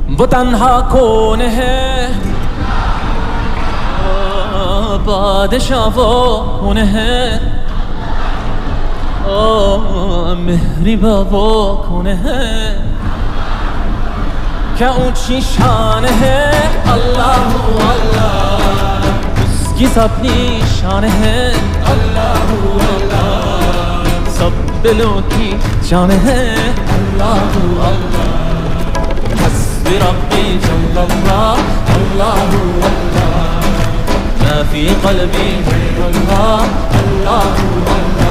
वो तन्हा कौन है, बादशाह वो कौन है, ओ मेहरबा वो कौन है, क्या ऊंची शान है। अल्लाह अल्लाह उसकी सब निशान है। अल्लाह अल्लाह सब दिलों की जान है। अल्लाह अल्लाह हस्बी रब्बी जल्लल्लाह। अल्लाह अल्लाह मा फी क़ल्बी अल्लाह। अल्लाह अल्लाह